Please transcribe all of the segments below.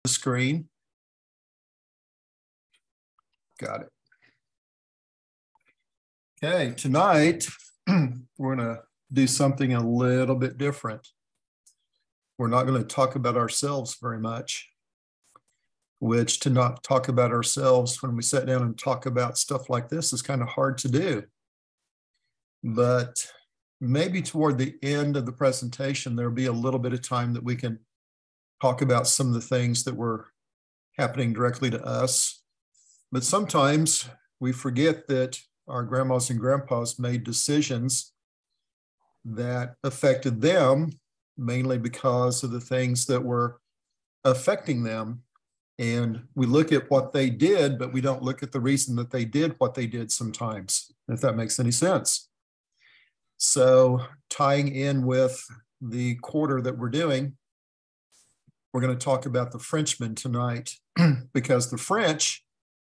the screen. Got it. Okay, tonight we're going to do something a little bit different. We're not going to talk about ourselves very much, which to not talk about ourselves when we sit down and talk about stuff like this is kind of hard to do. But maybe toward the end of the presentation, there'll be a little bit of time that we can talk about some of the things that were happening directly to us. But sometimes we forget that our grandmas and grandpas made decisions that affected them, mainly because of the things that were affecting them. And we look at what they did, but we don't look at the reason that they did what they did sometimes, if that makes any sense. So tying in with the quarter that we're doing, we're going to talk about the Frenchmen tonight because the French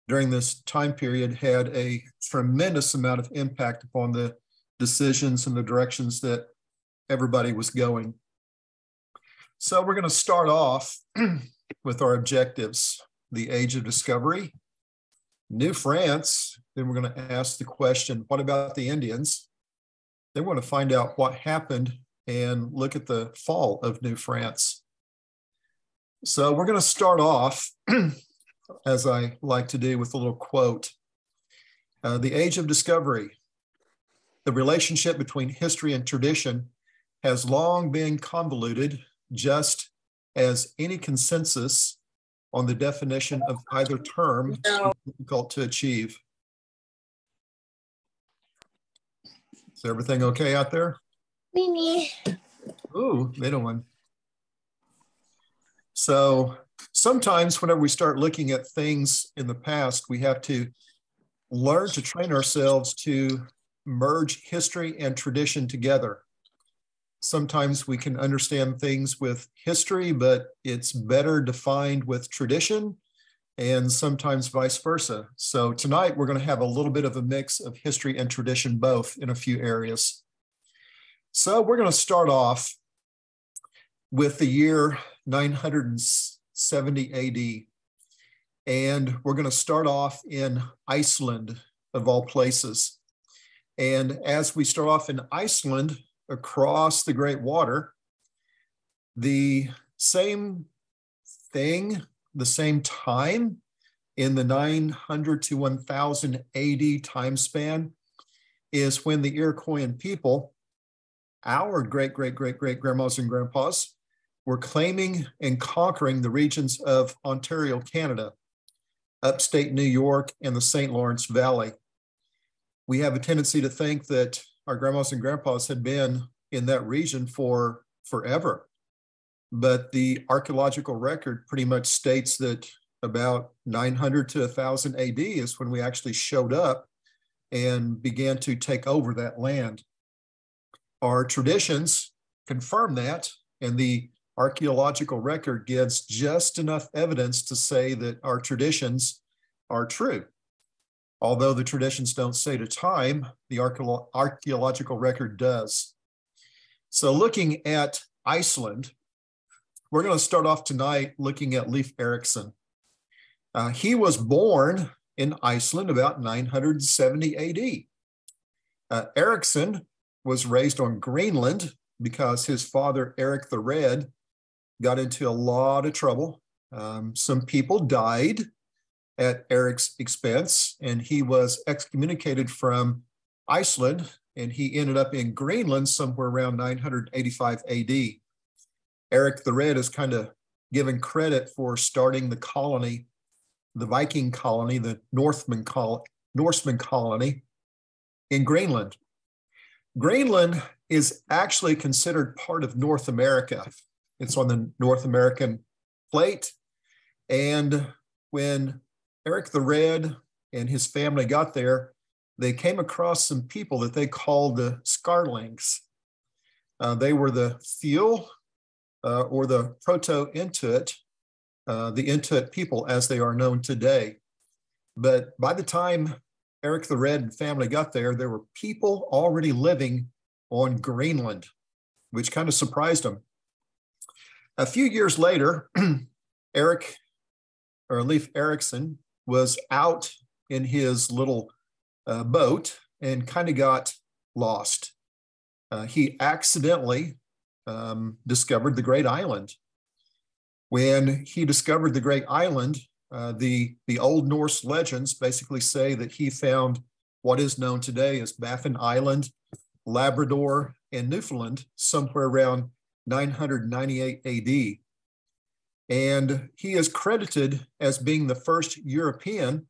during this time period had a tremendous amount of impact upon the decisions and the directions that everybody was going. So we're going to start off with our objectives: the Age of Discovery, New France. Then we're going to ask the question, what about the Indians? Then we're going to find out what happened and look at the fall of New France. So we're going to start off, as I like to do, with a little quote. The Age of Discovery. The relationship between history and tradition has long been convoluted, just as any consensus on the definition of either term is difficult to achieve. Is everything okay out there? Mimi. Ooh, little one. So sometimes whenever we start looking at things in the past, we have to learn to train ourselves to merge history and tradition together. Sometimes we can understand things with history, but it's better defined with tradition, and sometimes vice versa. So tonight we're going to have a little bit of a mix of history and tradition, both in a few areas. So we're going to start off with the year 970 AD. And we're going to start off in Iceland, of all places. And as we start off in Iceland, across the Great Water, the same thing, the same time in the 900 to 1000 AD time span is when the Iroquois people, our great-great-great-great-grandmas and grandpas, were claiming and conquering the regions of Ontario, Canada, upstate New York, and the St. Lawrence Valley. We have a tendency to think that our grandmas and grandpas had been in that region for forever. But the archaeological record pretty much states that about 900 to 1000 AD is when we actually showed up and began to take over that land. Our traditions confirm that, and the archaeological record gives just enough evidence to say that our traditions are true. Although the traditions don't say the time, the archaeological record does. So looking at Iceland, we're going to start off tonight looking at Leif Erikson. He was born in Iceland about 970 AD. Erikson was raised on Greenland because his father, Eric the Red, got into a lot of trouble. Some people died at Eric's expense, and he was excommunicated from Iceland, and he ended up in Greenland somewhere around 985 AD. Eric the Red is kind of given credit for starting the colony, the Viking colony, the Norseman colony in Greenland. Greenland is actually considered part of North America. It's on the North American plate. And when Eric the Red and his family got there, they came across some people that they called the Skarlings. They were the Thule or the Proto-Inuit, the Inuit people as they are known today. But by the time Eric the Red and family got there, there were people already living on Greenland, which kind of surprised them. A few years later, Leif Erikson was out in his little boat and kind of got lost. He accidentally discovered the Great Island. When he discovered the Great Island, the Old Norse legends basically say that he found what is known today as Baffin Island, Labrador, and Newfoundland somewhere around 998 AD. And he is credited as being the first European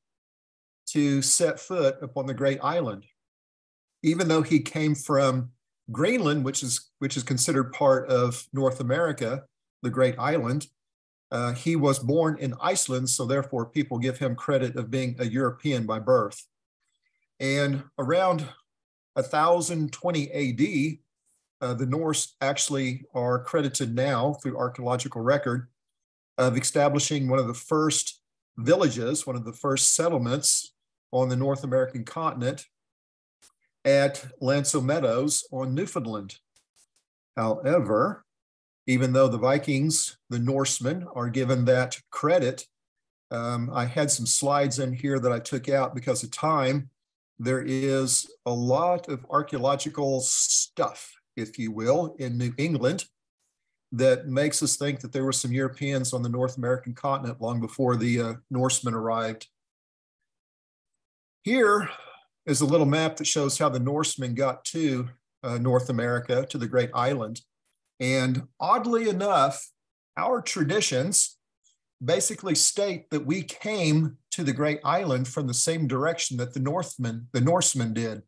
to set foot upon the Great Island. Even though he came from Greenland, which is considered part of North America, the Great Island, he was born in Iceland, so therefore people give him credit of being a European by birth. And around 1020 AD, the Norse actually are credited now through archaeological record of establishing one of the first villages, one of the first settlements on the North American continent at Lanso Meadows on Newfoundland. However, even though the Vikings, the Norsemen, are given that credit, I had some slides in here that I took out because of time. There is a lot of archaeological stuff, if you will, in New England that makes us think that there were some Europeans on the North American continent long before the Norsemen arrived. Here is a little map that shows how the Norsemen got to North America, to the Great Island. And oddly enough, our traditions basically state that we came to the Great Island from the same direction that the Norsemen did.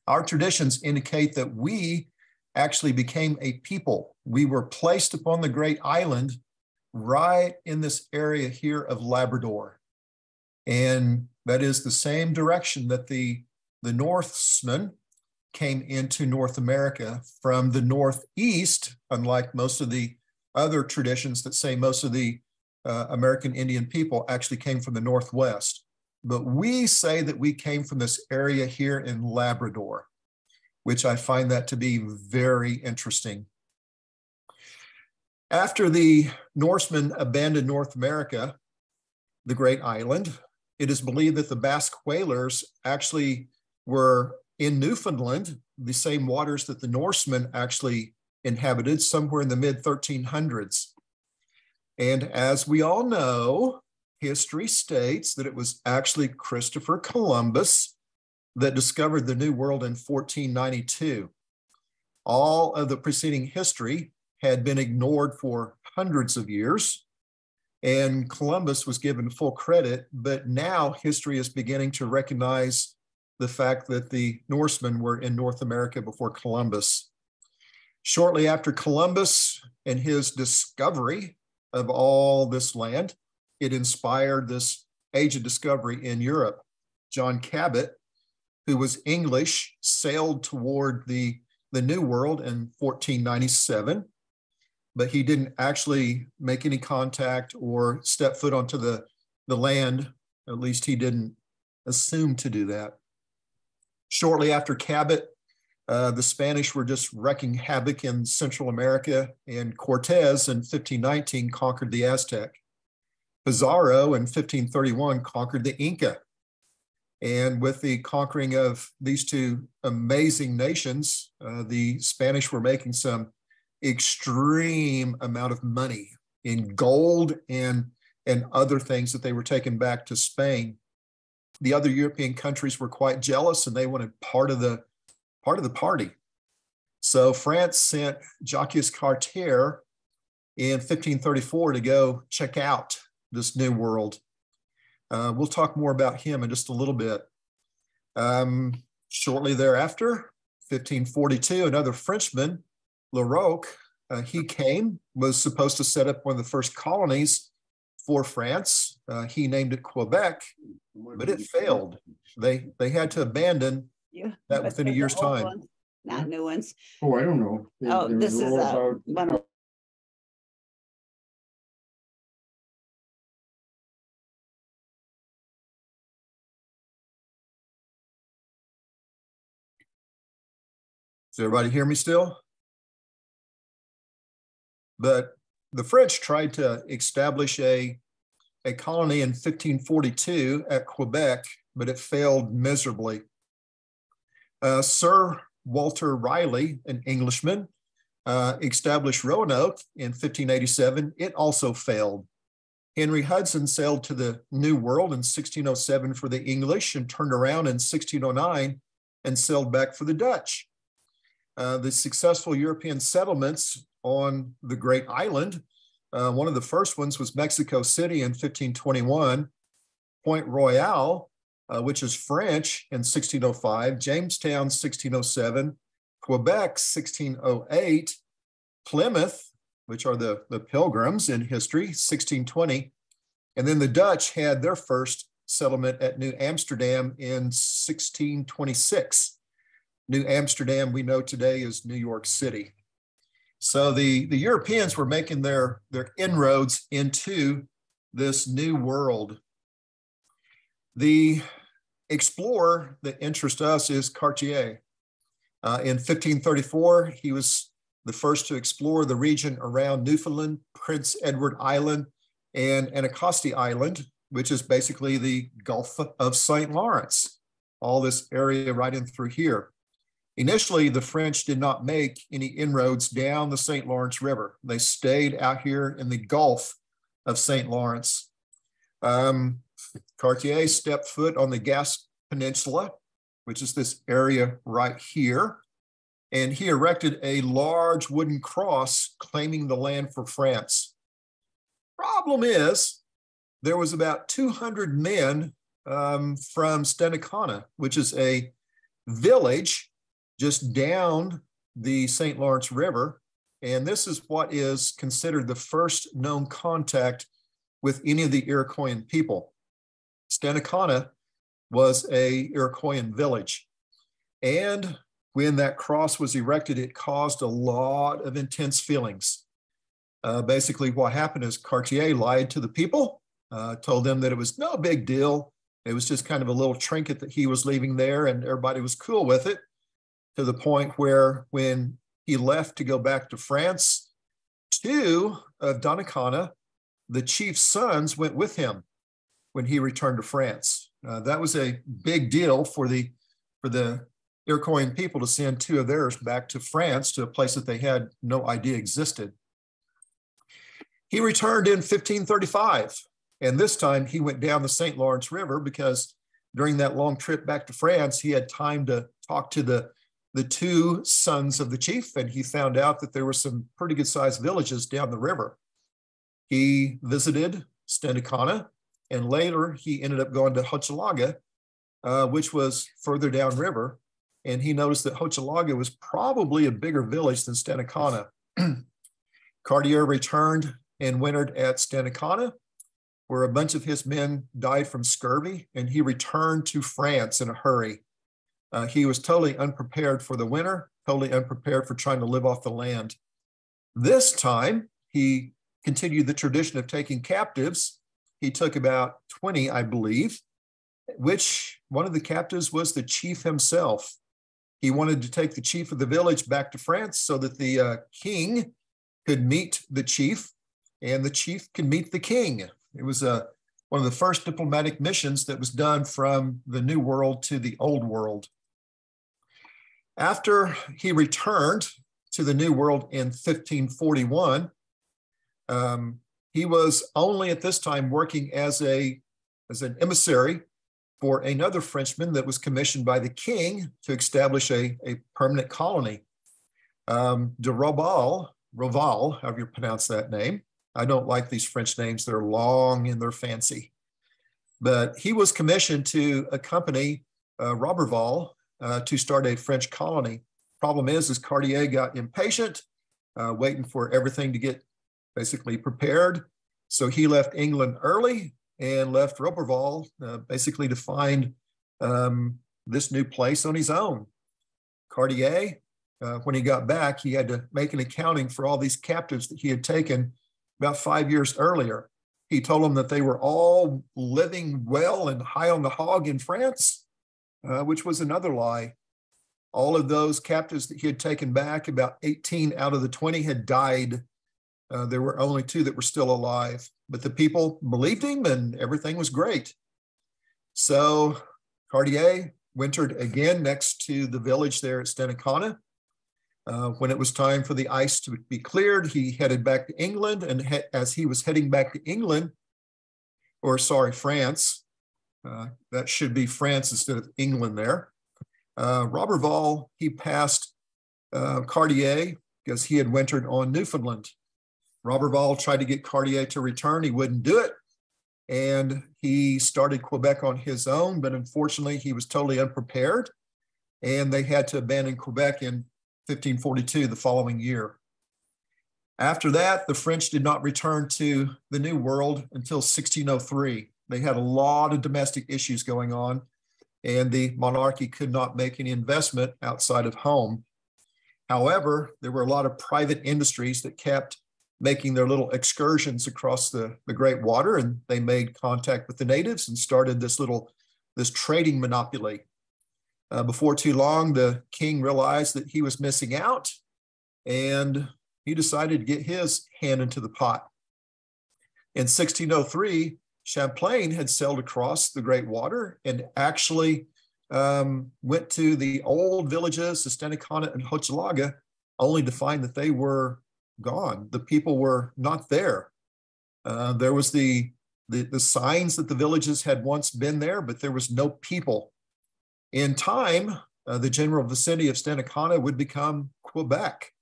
Our traditions indicate that we actually became a people. We were placed upon the Great Island right in this area here of Labrador. And that is the same direction that the Norsemen came into North America from the northeast, unlike most of the other traditions that say most of the American Indian people actually came from the northwest. But we say that we came from this area here in Labrador, which I find that to be very interesting. After the Norsemen abandoned North America, the Great Island, it is believed that the Basque whalers actually were in Newfoundland, the same waters that the Norsemen actually inhabited somewhere in the mid-1300s. And as we all know, history states that it was actually Christopher Columbus that discovered the New World in 1492. All of the preceding history had been ignored for hundreds of years, and Columbus was given full credit, but now history is beginning to recognize the fact that the Norsemen were in North America before Columbus. Shortly after Columbus and his discovery of all this land, it inspired this age of discovery in Europe. John Cabot, who was English, sailed toward the New World in 1497, but he didn't actually make any contact or step foot onto the land. At least he didn't assume to do that. Shortly after Cabot, the Spanish were just wreaking havoc in Central America, and Cortez in 1519 conquered the Aztec. Pizarro in 1531 conquered the Inca. And with the conquering of these two amazing nations, the Spanish were making some extreme amount of money in gold and other things that they were taking back to Spain. The other European countries were quite jealous, and they wanted part of the party. So France sent Jacques Cartier in 1534 to go check out this New World. We'll talk more about him in just a little bit. Shortly thereafter, 1542, another Frenchman, Leroux, he was supposed to set up one of the first colonies for France. He named it Quebec, but it failed. They had to abandon that within a year's time. Ones, not new ones. Oh, I don't know. This is one of. Does everybody hear me still? But the French tried to establish a colony in 1542 at Quebec, but it failed miserably. Sir Walter Raleigh, an Englishman, established Roanoke in 1587. It also failed. Henry Hudson sailed to the New World in 1607 for the English and turned around in 1609 and sailed back for the Dutch. The successful European settlements on the Great Island, one of the first ones was Mexico City in 1521, Point Royal, which is French, in 1605, Jamestown, 1607, Quebec, 1608, Plymouth, which are the Pilgrims in history, 1620. And then the Dutch had their first settlement at New Amsterdam in 1626. New Amsterdam, we know today, is New York City. So the Europeans were making their inroads into this new world. The explorer that interests us is Cartier. In 1534, he was the first to explore the region around Newfoundland, Prince Edward Island, and Anacostia Island, which is basically the Gulf of St. Lawrence, all this area right in through here. Initially, the French did not make any inroads down the St. Lawrence River. They stayed out here in the Gulf of St. Lawrence. Cartier stepped foot on the Gaspe Peninsula, which is this area right here, and he erected a large wooden cross claiming the land for France. Problem is, there was about 200 men from Steinkona, which is a village just down the St. Lawrence River, and this is what is considered the first known contact with any of the Iroquoian people. Steinkona was a Iroquoian village, and when that cross was erected, it caused a lot of intense feelings. Basically, what happened is Cartier lied to the people, told them that it was no big deal. It was just kind of a little trinket that he was leaving there, and everybody was cool with it, to the point where when he left to go back to France, two of Donnacona, the chief's sons, went with him when he returned to France. That was a big deal for the Iroquoian people to send two of theirs back to France, to a place that they had no idea existed. He returned in 1535, and this time he went down the St. Lawrence River because during that long trip back to France, he had time to talk to the two sons of the chief, and he found out that there were some pretty good sized villages down the river. He visited Steinkona, and later he ended up going to Hochelaga, which was further downriver. And he noticed that Hochelaga was probably a bigger village than Steinkona. Cartier returned and wintered at Steinkona, where a bunch of his men died from scurvy, and he returned to France in a hurry. He was totally unprepared for the winter, totally unprepared for trying to live off the land. This time, he continued the tradition of taking captives. He took about 20, I believe, which one of the captives was the chief himself. He wanted to take the chief of the village back to France so that the king could meet the chief and the chief could meet the king. It was one of the first diplomatic missions that was done from the New World to the Old World. After he returned to the New World in 1541, he was only at this time working as an emissary for another Frenchman that was commissioned by the king to establish a permanent colony. De Roval, however you pronounce that name. I don't like these French names. They're long and they're fancy. But he was commissioned to accompany Roberval to start a French colony. Problem is Cartier got impatient, waiting for everything to get basically prepared. So he left England early and left Roberval basically to find this new place on his own. Cartier, when he got back, he had to make an accounting for all these captives that he had taken about 5 years earlier. He told them that they were all living well and high on the hog in France, which was another lie. All of those captives that he had taken back, about 18 out of the 20 had died There were only 2 that were still alive, but the people believed him and everything was great. So Cartier wintered again next to the village there at Steinkana. When it was time for the ice to be cleared, he headed back to England, and as he was heading back to England, or sorry, France, that should be France instead of England there, Roberval, he passed Cartier because he had wintered on Newfoundland. Roberval tried to get Cartier to return. He wouldn't do it. And he started Quebec on his own, but unfortunately he was totally unprepared. And they had to abandon Quebec in 1542, the following year. After that, the French did not return to the New World until 1603. They had a lot of domestic issues going on, and the monarchy could not make any investment outside of home. However, there were a lot of private industries that kept making their little excursions across the Great Water, and they made contact with the natives and started this trading monopoly. Before too long, the king realized that he was missing out, and he decided to get his hand into the pot. In 1603, Champlain had sailed across the Great Water and actually went to the old villages of Steinkana and Hochelaga, only to find that they were gone. The people were not there. There was the signs that the villages had once been there, but there was no people. In time, the general vicinity of Steinkana would become Quebec,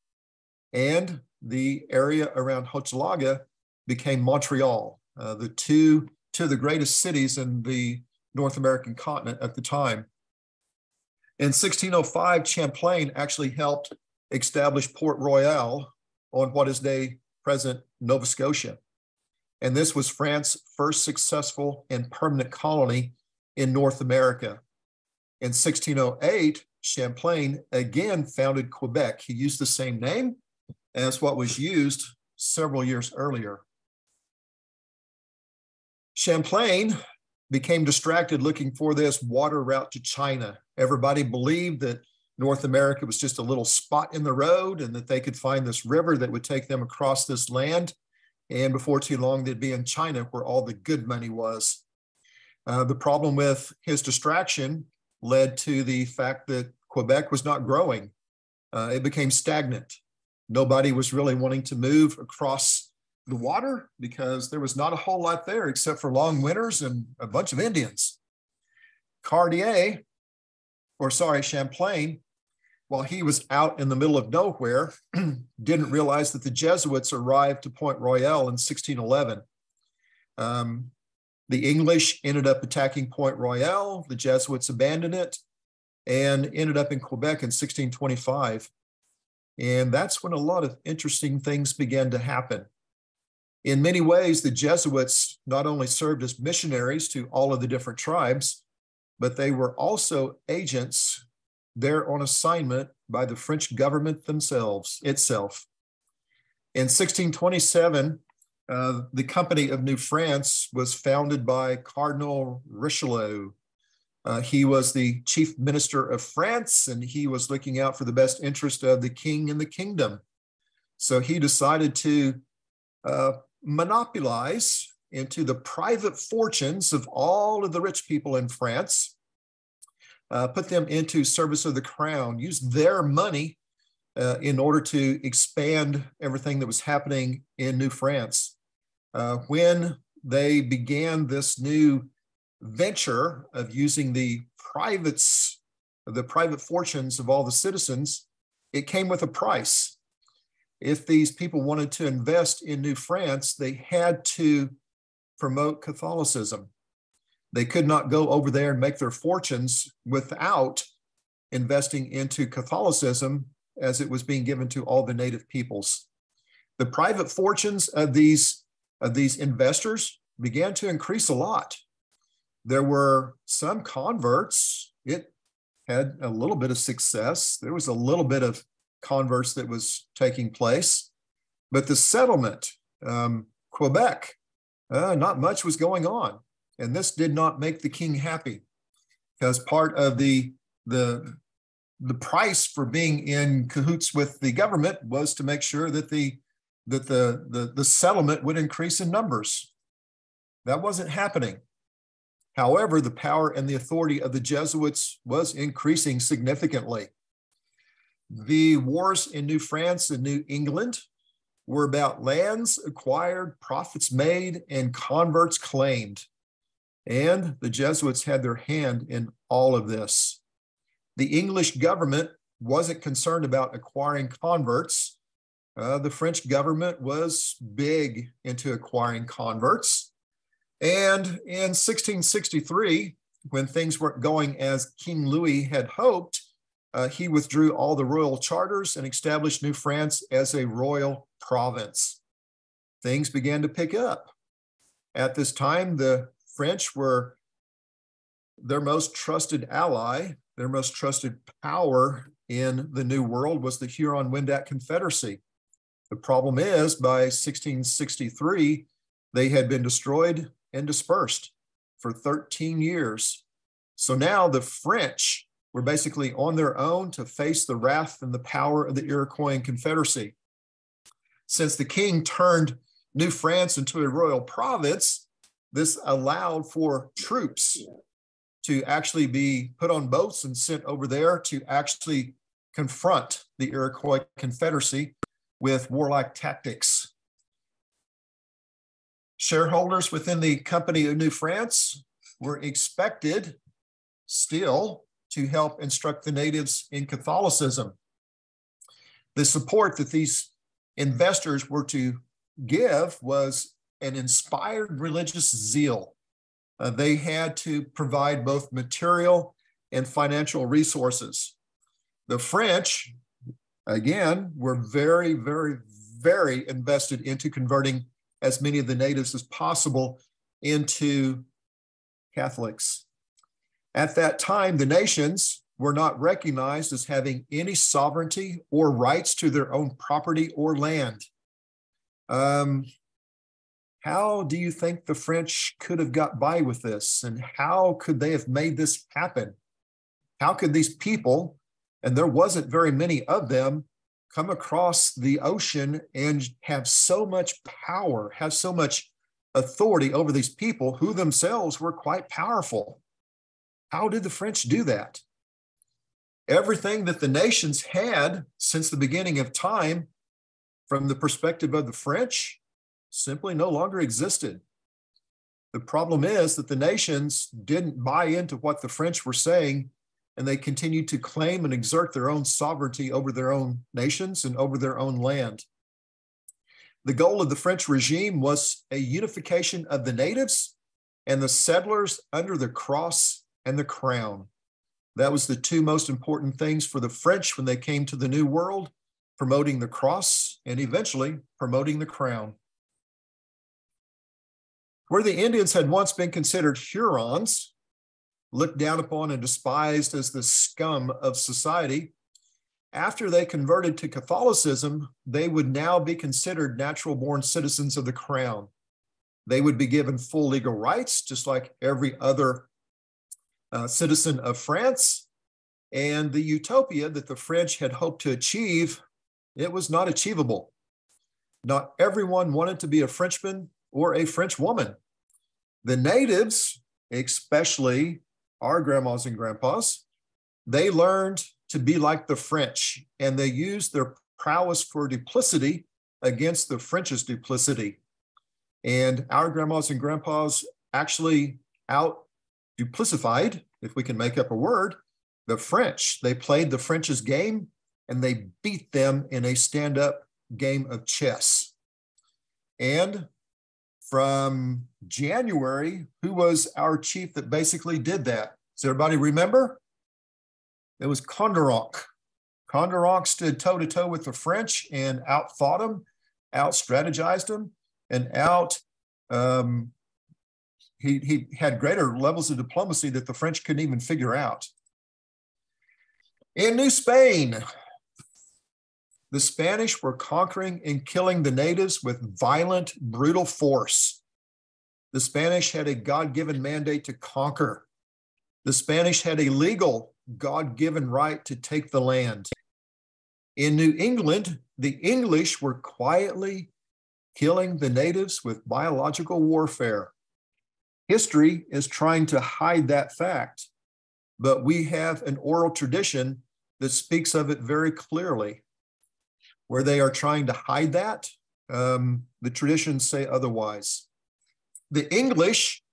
and the area around Hochelaga became Montreal, two of the greatest cities in the North American continent at the time. In 1605, Champlain actually helped establish Port Royal on what is today present Nova Scotia. And this was France's first successful and permanent colony in North America. In 1608, Champlain again founded Quebec. He used the same name as what was used several years earlier. Champlain became distracted looking for this water route to China. Everybody believed that North America was just a little spot in the road and that they could find this river that would take them across this land. And before too long, they'd be in China where all the good money was. The problem with his distraction led to the fact that Quebec was not growing. It became stagnant. Nobody was really wanting to move across the water because there was not a whole lot there except for long winters and a bunch of Indians. Champlain, while he was out in the middle of nowhere, didn't realize that the Jesuits arrived to Point Royal in 1611. The English ended up attacking Point Royal. The Jesuits abandoned it and ended up in Quebec in 1625. And that's when a lot of interesting things began to happen. In many ways, the Jesuits not only served as missionaries to all of the different tribes, but they were also agents there on assignment by the French government itself. In 1627, the Company of New France was founded by Cardinal Richelieu. He was the chief minister of France, and he was looking out for the best interest of the king and the kingdom. So he decided to monopolize into the private fortunes of all of the rich people in France, put them into service of the crown, use their money in order to expand everything that was happening in New France. When they began this new venture of using the private fortunes of all the citizens, it came with a price. If these people wanted to invest in New France, they had to promote Catholicism. They could not go over there and make their fortunes without investing into Catholicism as it was being given to all the native peoples. The private fortunes of these investors began to increase a lot. There were some converts. It had a little bit of success. There was a little bit of converts that was taking place. But the settlement, Quebec, not much was going on. And this did not make the king happy, because part of the price for being in cahoots with the government was to make sure that the that the settlement would increase in numbers. That wasn't happening. However, the power and the authority of the Jesuits was increasing significantly. The wars in New France and New England were about lands acquired, profits made, and converts claimed. And the Jesuits had their hand in all of this. The English government wasn't concerned about acquiring converts. The French government was big into acquiring converts. And in 1663, when things weren't going as King Louis had hoped, he withdrew all the royal charters and established New France as a royal province. Things began to pick up. At this time, the French were their most trusted ally, their most trusted power in the New World was the Huron-Wendat Confederacy. The problem is, by 1663, they had been destroyed and dispersed for 13 years. So now the French were basically on their own to face the wrath and the power of the Iroquois Confederacy. Since the king turned New France into a royal province, this allowed for troops to actually be put on boats and sent over there to actually confront the Iroquois Confederacy with warlike tactics. Shareholders within the Company of New France were expected still to help instruct the natives in Catholicism. The support that these investors were to give was an inspired religious zeal. They had to provide both material and financial resources. The French, again, were very, very, very invested into converting as many of the natives as possible into Catholics. At that time, the nations were not recognized as having any sovereignty or rights to their own property or land. How do you think the French could have got by with this? And how could they have made this happen? How could these people, and there wasn't very many of them, come across the ocean and have so much power, have so much authority over these people who themselves were quite powerful? How did the French do that? Everything that the nations had since the beginning of time, from the perspective of the French, simply no longer existed. The problem is that the nations didn't buy into what the French were saying, and they continued to claim and exert their own sovereignty over their own nations and over their own land. The goal of the French regime was a unification of the natives and the settlers under the cross and the crown. That was the two most important things for the French when they came to the New World, promoting the cross and eventually promoting the crown. Where the Indians had once been considered Hurons, looked down upon and despised as the scum of society, after they converted to Catholicism, they would now be considered natural-born citizens of the crown. They would be given full legal rights, just like every other citizen of France. And the utopia that the French had hoped to achieve, it was not achievable. Not everyone wanted to be a Frenchman or a French woman. The natives, especially our grandmas and grandpas, they learned to be like the French, and they used their prowess for duplicity against the French's duplicity. And our grandmas and grandpas actually out-duplicified, if we can make up a word, the French. They played the French's game, and they beat them in a stand-up game of chess. And from January, who was our chief that basically did that? Does everybody remember? It was Conderonk. Conderonk stood toe-to-toe with the French and outfought them, out-strategized them, and he had greater levels of diplomacy that the French couldn't even figure out. In New Spain, the Spanish were conquering and killing the natives with violent, brutal force. The Spanish had a God-given mandate to conquer. The Spanish had a legal God-given right to take the land. In New England, the English were quietly killing the natives with biological warfare. History is trying to hide that fact, but we have an oral tradition that speaks of it very clearly. Where they are trying to hide that, the traditions say otherwise. The English,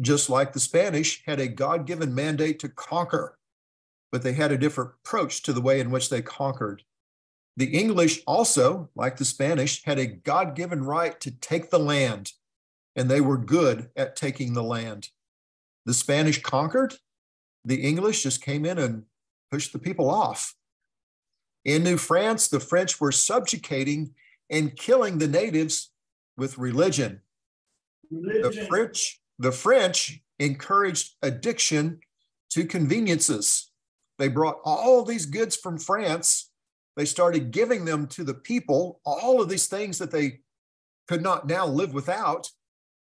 just like the Spanish, had a God-given mandate to conquer, but they had a different approach to the way in which they conquered. The English also, like the Spanish, had a God-given right to take the land, and they were good at taking the land. The Spanish conquered, the English just came in and pushed the people off. In New France, the French were subjugating and killing the natives with religion. The French encouraged addiction to conveniences. They brought all these goods from France. They started giving them to the people, all of these things that they could not now live without,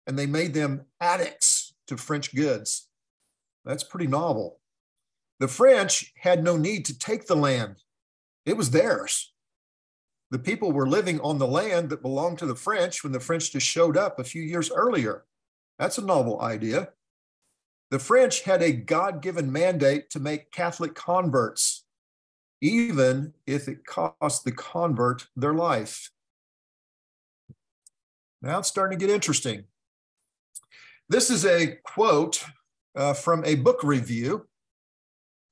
and they made them addicts to French goods. That's pretty novel. The French had no need to take the land. It was theirs. The people were living on the land that belonged to the French when the French just showed up a few years earlier. That's a novel idea. The French had a God-given mandate to make Catholic converts, even if it cost the convert their life. Now it's starting to get interesting. This is a quote from a book review.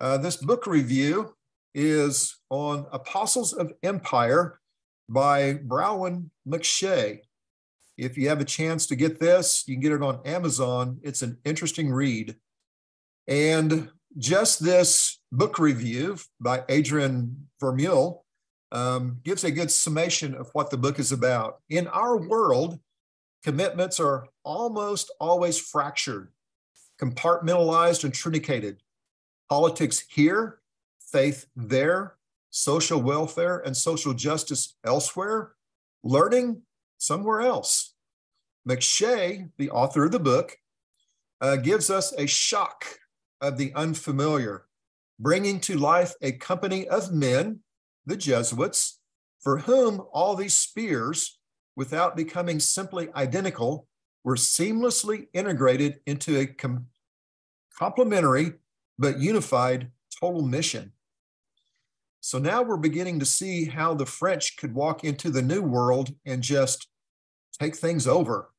This book review is on Apostles of Empire by Browan McShay. If you have a chance to get this, you can get it on Amazon. It's an interesting read. And just this book review by Adrian Vermeule gives a good summation of what the book is about. In our world, commitments are almost always fractured, compartmentalized, and truncated. Politics here, faith there, social welfare and social justice elsewhere, learning somewhere else. McShay, the author of the book, gives us a shock of the unfamiliar, bringing to life a company of men, the Jesuits, for whom all these spheres, without becoming simply identical, were seamlessly integrated into a complementary but unified total mission. So now we're beginning to see how the French could walk into the New World and just take things over.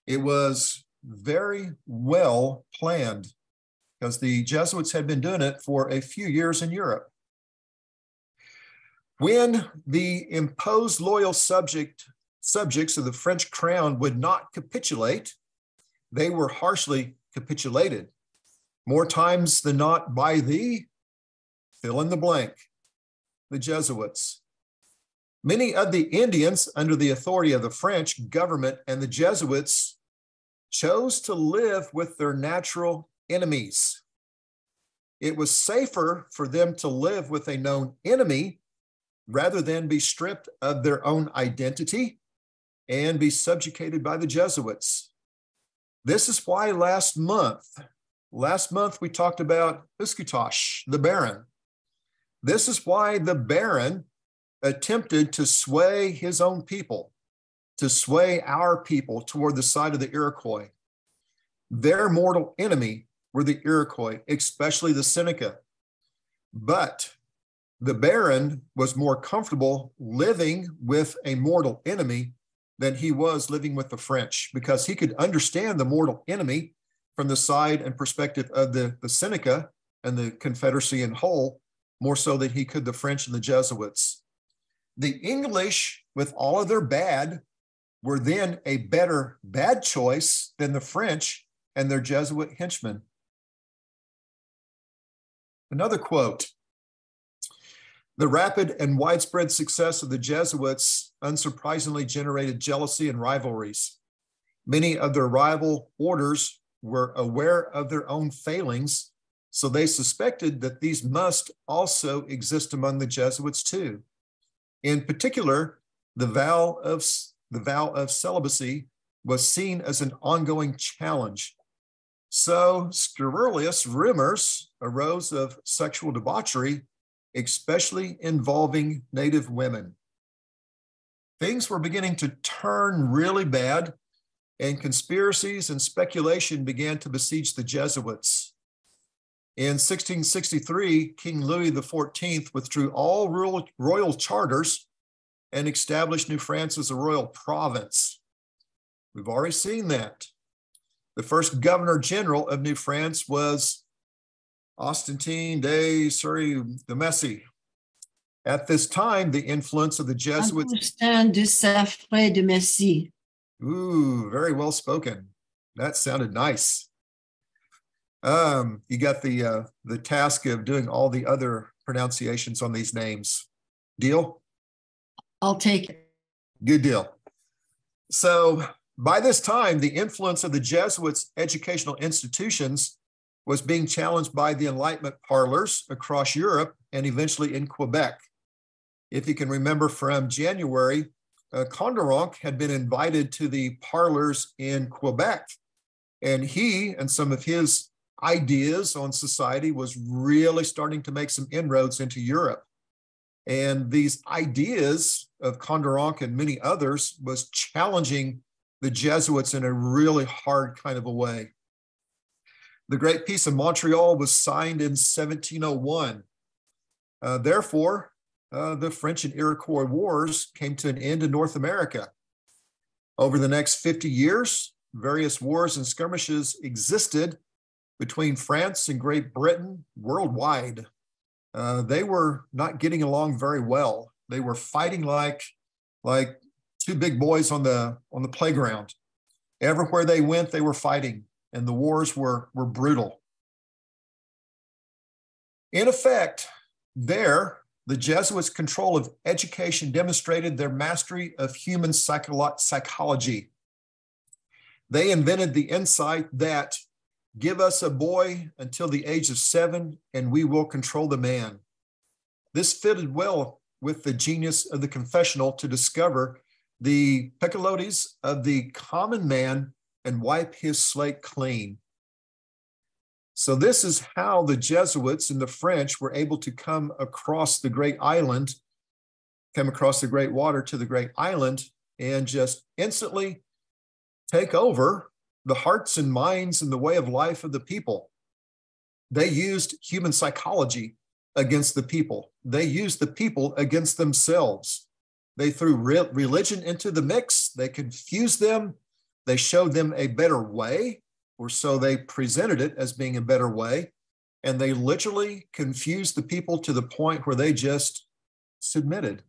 It was very well planned because the Jesuits had been doing it for a few years in Europe. When the imposed loyal subjects of the French crown would not capitulate, they were harshly capitulated. More times than not by the fill in the blank, the Jesuits. Many of the Indians under the authority of the French government and the Jesuits chose to live with their natural enemies. It was safer for them to live with a known enemy rather than be stripped of their own identity and be subjugated by the Jesuits. This is why last month we talked about Uskutosh, the Baron. This is why the Baron attempted to sway his own people, to sway our people toward the side of the Iroquois. Their mortal enemy were the Iroquois, especially the Seneca. But the Baron was more comfortable living with a mortal enemy than he was living with the French, because he could understand the mortal enemy from the side and perspective of the Seneca and the Confederacy in whole, more so than he could the French and the Jesuits. The English, with all of their bad, were then a better bad choice than the French and their Jesuit henchmen. Another quote: the rapid and widespread success of the Jesuits unsurprisingly generated jealousy and rivalries. Many of their rival orders were aware of their own failings, so they suspected that these must also exist among the Jesuits too. In particular, the vow of celibacy was seen as an ongoing challenge. So scurrilous rumors arose of sexual debauchery, especially involving Native women. things were beginning to turn really bad, and conspiracies and speculation began to besiege the Jesuits. In 1663, King Louis XIV withdrew all royal charters and established New France as a royal province. We've already seen that. The first governor general of New France was Constantin de Messi. At this time, the influence of the Jesuits. Augustin de Saffray de Messi. Ooh, very well spoken. That sounded nice. You got the task of doing all the other pronunciations on these names. Deal? I'll take it. Good deal. So by this time, the influence of the Jesuits' educational institutions was being challenged by the Enlightenment parlors across Europe and eventually in Quebec. If you can remember from January, Condorcanq had been invited to the parlors in Quebec, and he and some of his ideas on society was really starting to make some inroads into Europe. And these ideas of Condorcanq and many others was challenging the Jesuits in a really hard kind of a way. The Great Peace of Montreal was signed in 1701. Therefore, the French and Iroquois Wars came to an end in North America. Over the next 50 years, various wars and skirmishes existed between France and Great Britain worldwide. They were not getting along very well. They were fighting like two big boys on the playground. Everywhere they went, they were fighting, and the wars were brutal. In effect, the Jesuits' control of education demonstrated their mastery of human psychology. They invented the insight that give us a boy until the age of 7 and we will control the man. This fitted well with the genius of the confessional to discover the peccadilloes of the common man and wipe his slate clean. So this is how the Jesuits and the French were able to come across the great island, come across the great water to the great island, and just instantly take over the hearts and minds and the way of life of the people. They used human psychology against the people. They used the people against themselves. They threw religion into the mix. They confused them. They showed them a better way, or so they presented it as being a better way. And they literally confused the people to the point where they just submitted.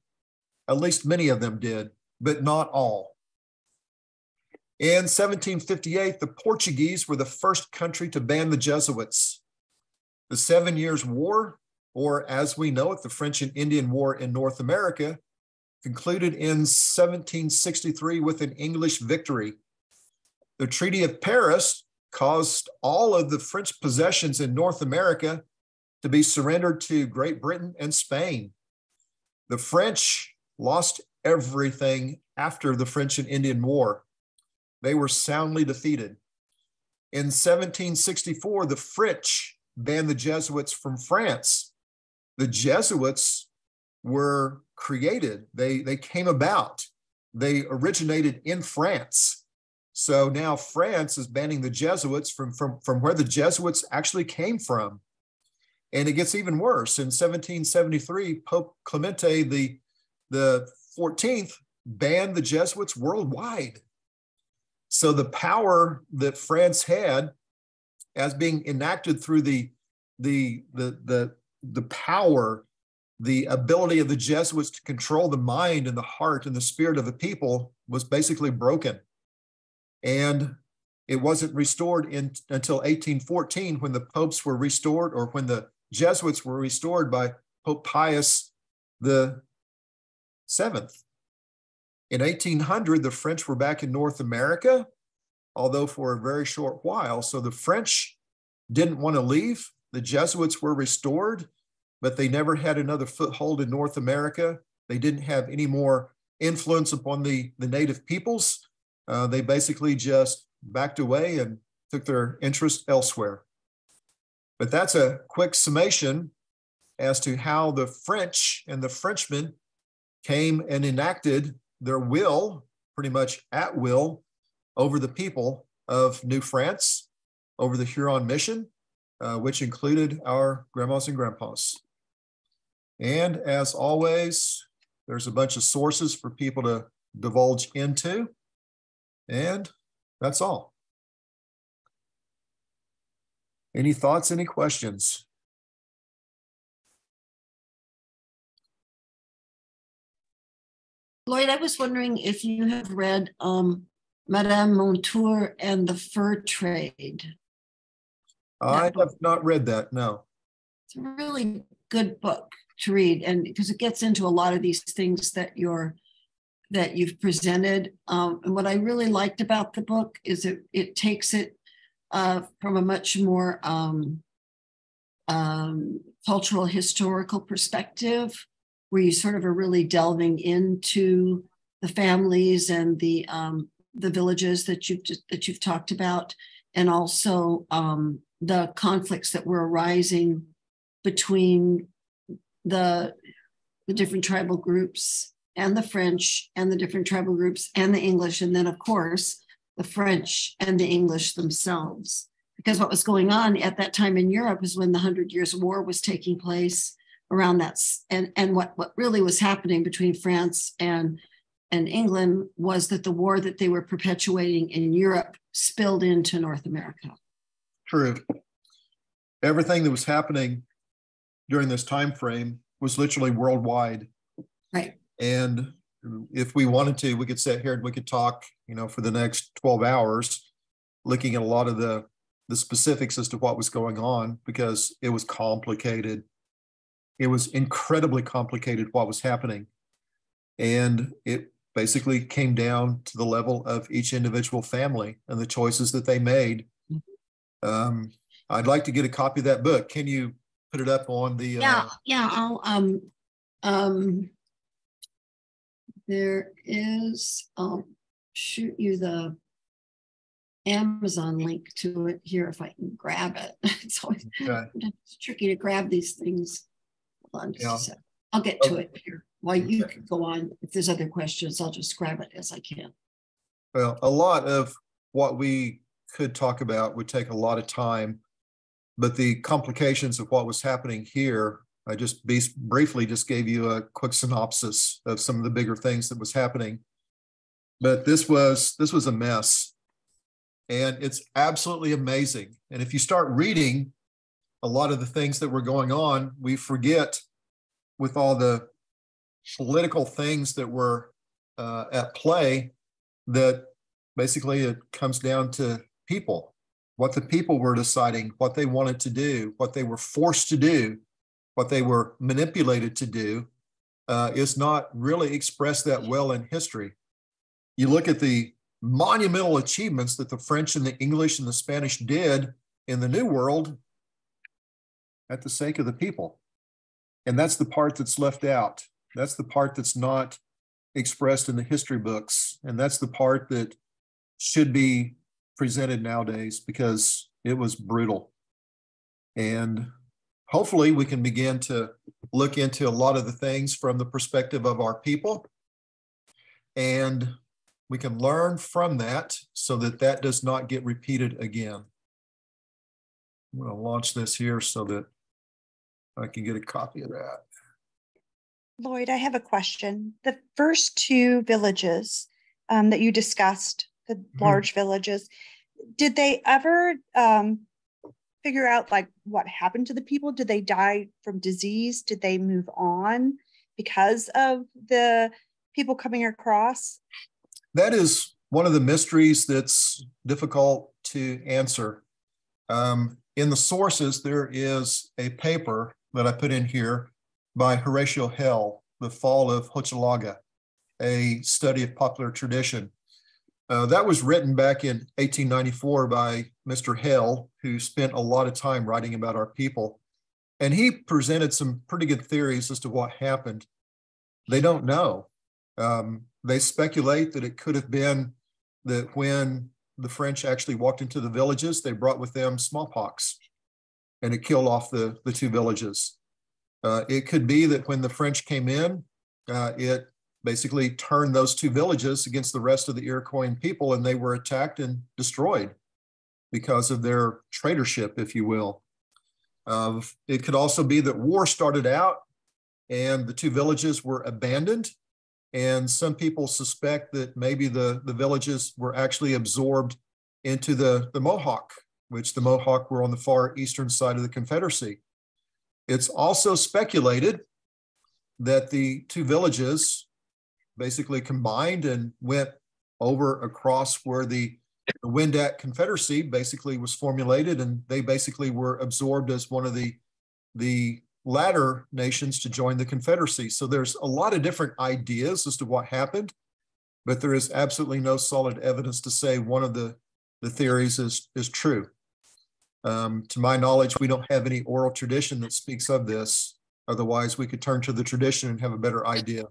At least many of them did, but not all. In 1758, the Portuguese were the first country to ban the Jesuits. The 7 Years' War, or as we know it, the French and Indian War in North America, concluded in 1763 with an English victory. The Treaty of Paris caused all of the French possessions in North America to be surrendered to Great Britain and Spain. The French lost everything after the French and Indian War. They were soundly defeated. In 1764, the French banned the Jesuits from France. The Jesuits were created. They came about. They originated in France. So now France is banning the Jesuits from where the Jesuits actually came from. And it gets even worse. In 1773, Pope Clemente the 14th banned the Jesuits worldwide. So the power that France had as being enacted through the power, the ability of the Jesuits to control the mind and the heart and the spirit of the people was basically broken. And it wasn't restored until 1814 when the popes were restored, or when the Jesuits were restored by Pope Pius VII. In 1800, the French were back in North America, although for a very short while. So the French didn't want to leave. The Jesuits were restored, but they never had another foothold in North America. They didn't have any more influence upon the native peoples. They basically just backed away and took their interest elsewhere. But that's a quick summation as to how the French and the Frenchmen came and enacted their will, pretty much at will, over the people of New France, over the Huron mission, which included our grandmas and grandpas. And as always, there's a bunch of sources for people to divulge into. And that's all. Any thoughts, any questions? Lloyd, I was wondering if you have read Madame Montour and the Fur Trade. I have not read that, no. It's a really good book to read, and because it gets into a lot of these things that you've presented. And what I really liked about the book is it takes it from a much more cultural, historical perspective, where you sort of are really delving into the families and the villages that you've talked about, and also the conflicts that were arising between the different tribal groups and the French and the different tribal groups and the English, and then of course the French and the English themselves. Because what was going on at that time in Europe is when the 100 Years' War was taking place around that, and what really was happening between France and England was that the war that they were perpetuating in Europe spilled into North America. True. Everything that was happening during this time frame was literally worldwide. Right. And if we wanted to, we could sit here and we could talk, for the next 12 hours, looking at a lot of the specifics as to what was going on, because it was complicated. It was incredibly complicated what was happening. And it basically came down to the level of each individual family and the choices that they made. I'd like to get a copy of that book. Can you put it up on the? I'll there is. I'll shoot you the Amazon link to it here if I can grab it. It's always it's tricky to grab these things. Hold on just a second. I'll get to it here while you can go on. If there's other questions, I'll just grab it as I can. Well, a lot of what we could talk about would take a lot of time, but the complications of what was happening here, I just briefly just gave you a quick synopsis of some of the bigger things that was happening. But this was a mess, and it's absolutely amazing. And if you start reading a lot of the things that were going on, we forget, with all the political things that were at play, that basically it comes down to people, what the people were deciding, what they wanted to do, what they were forced to do, what they were manipulated to do, is not really expressed that well in history. You look at the monumental achievements that the French and the English and the Spanish did in the New World at the sake of the people. And that's the part that's left out. That's the part that's not expressed in the history books. And that's the part that should be presented nowadays, because it was brutal. And hopefully we can begin to look into a lot of the things from the perspective of our people, and we can learn from that so that that does not get repeated again. I'm going to launch this here so that I can get a copy of that. Lloyd, I have a question. The first two villages that you discussed, the large villages, did they ever figure out like what happened to the people? Did they die from disease? Did they move on because of the people coming across? That is one of the mysteries that's difficult to answer. In the sources, there is a paper that I put in here by Horatio Hell, The Fall of Hochelaga, a study of popular tradition. That was written back in 1894 by Mr. Hell, who spent a lot of time writing about our people. And he presented some pretty good theories as to what happened. They don't know. They speculate that it could have been that when the French actually walked into the villages, they brought with them smallpox, and it killed off the two villages. It could be that when the French came in, it basically turned those two villages against the rest of the Iroquois people, and they were attacked and destroyed because of their traitorship, if you will. It could also be that war started out and the two villages were abandoned, and some people suspect that maybe the villages were actually absorbed into the Mohawk, which the Mohawk were on the far eastern side of the Confederacy. It's also speculated that the two villages basically combined and went over across where the Wyandotte Confederacy basically was formulated, and they basically were absorbed as one of the latter nations to join the Confederacy. So there's a lot of different ideas as to what happened, but there is absolutely no solid evidence to say one of the theories is true. To my knowledge, we don't have any oral tradition that speaks of this. Otherwise, we could turn to the tradition and have a better idea.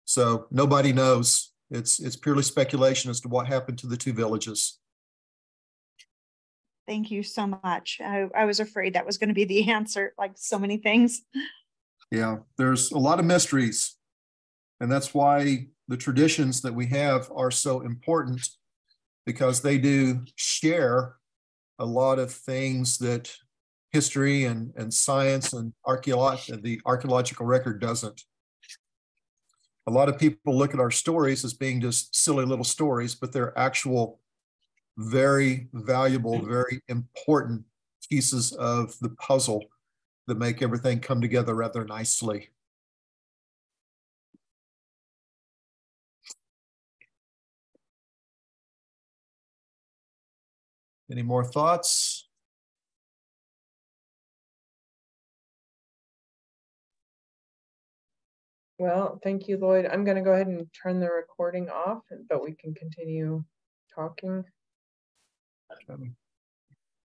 So nobody knows. It's purely speculation as to what happened to the two villages. Thank you so much. I was afraid that was going to be the answer, like so many things. Yeah, there's a lot of mysteries. And that's why the traditions that we have are so important, because they do share a lot of things that history and science and the archaeological record doesn't. A lot of people look at our stories as being just silly little stories, but they're actual very valuable, very important pieces of the puzzle that make everything come together rather nicely. Any more thoughts? Well, thank you, Lloyd. I'm going to go ahead and turn the recording off, but we can continue talking. Okay.